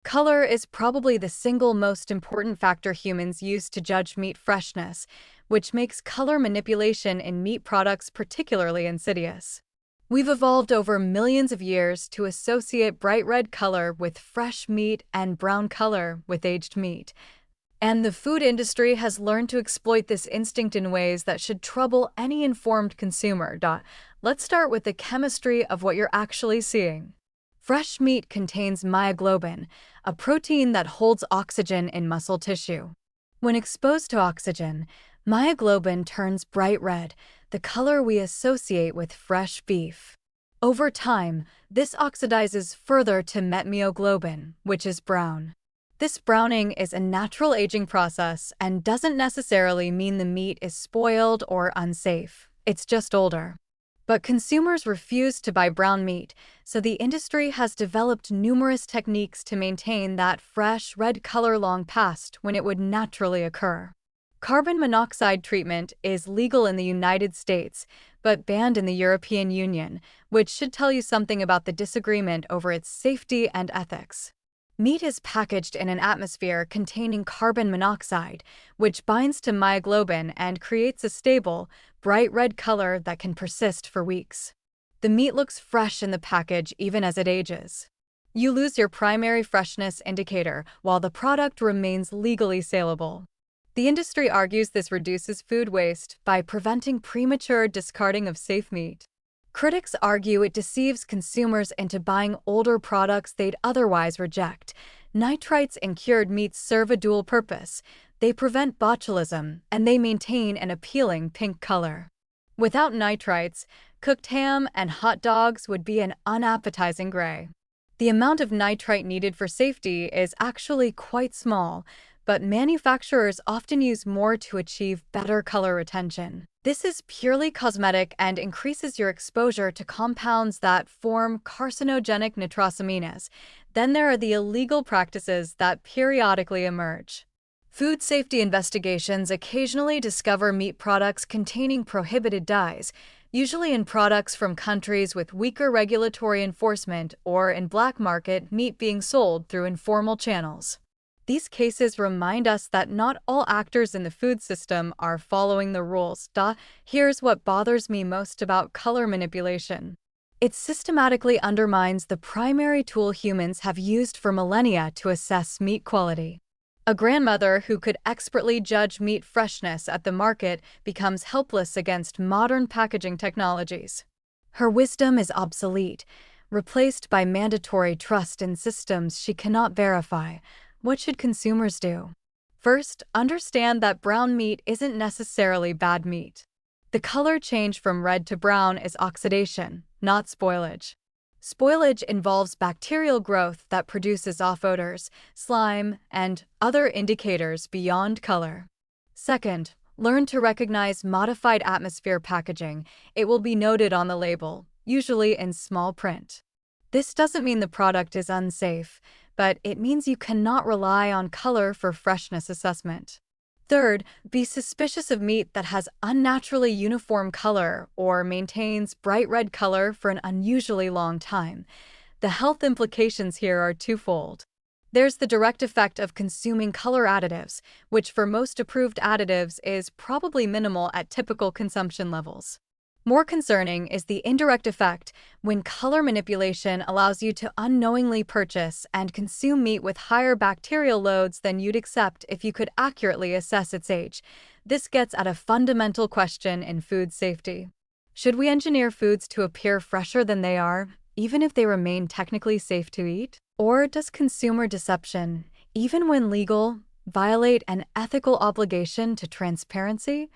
Color is probably the single most important factor humans use to judge meat freshness, which makes color manipulation in meat products particularly insidious. We've evolved over millions of years to associate bright red color with fresh meat and brown color with aged meat. And the food industry has learned to exploit this instinct in ways that should trouble any informed consumer. Let's start with the chemistry of what you're actually seeing. Fresh meat contains myoglobin, a protein that holds oxygen in muscle tissue. When exposed to oxygen, myoglobin turns bright red, the color we associate with fresh beef. Over time, this oxidizes further to metmyoglobin, which is brown. This browning is a natural aging process and doesn't necessarily mean the meat is spoiled or unsafe. It's just older. But consumers refuse to buy brown meat, so the industry has developed numerous techniques to maintain that fresh, red color long past when it would naturally occur. Carbon monoxide treatment is legal in the United States, but banned in the European Union, which should tell you something about the disagreement over its safety and ethics. Meat is packaged in an atmosphere containing carbon monoxide, which binds to myoglobin and creates a stable, bright red color that can persist for weeks. The meat looks fresh in the package even as it ages. You lose your primary freshness indicator while the product remains legally saleable. The industry argues this reduces food waste by preventing premature discarding of safe meat. Critics argue it deceives consumers into buying older products they'd otherwise reject. Nitrites in cured meats serve a dual purpose. They prevent botulism, and they maintain an appealing pink color. Without nitrites, cooked ham and hot dogs would be an unappetizing gray. The amount of nitrite needed for safety is actually quite small, but manufacturers often use more to achieve better color retention. This is purely cosmetic and increases your exposure to compounds that form carcinogenic nitrosamines. Then there are the illegal practices that periodically emerge. Food safety investigations occasionally discover meat products containing prohibited dyes, usually in products from countries with weaker regulatory enforcement or in black market meat being sold through informal channels. These cases remind us that not all actors in the food system are following the rules. Here's what bothers me most about color manipulation. It systematically undermines the primary tool humans have used for millennia to assess meat quality. A grandmother who could expertly judge meat freshness at the market becomes helpless against modern packaging technologies. Her wisdom is obsolete, replaced by mandatory trust in systems she cannot verify. What should consumers do? First, understand that brown meat isn't necessarily bad meat. The color change from red to brown is oxidation, not spoilage. Spoilage involves bacterial growth that produces off odors, slime, and other indicators beyond color. Second, learn to recognize modified atmosphere packaging. It will be noted on the label, usually in small print. This doesn't mean the product is unsafe, but it means you cannot rely on color for freshness assessment. Third, be suspicious of meat that has unnaturally uniform color or maintains bright red color for an unusually long time. The health implications here are twofold. There's the direct effect of consuming color additives, which for most approved additives is probably minimal at typical consumption levels. More concerning is the indirect effect when color manipulation allows you to unknowingly purchase and consume meat with higher bacterial loads than you'd accept if you could accurately assess its age. This gets at a fundamental question in food safety. Should we engineer foods to appear fresher than they are, even if they remain technically safe to eat? Or does consumer deception, even when legal, violate an ethical obligation to transparency?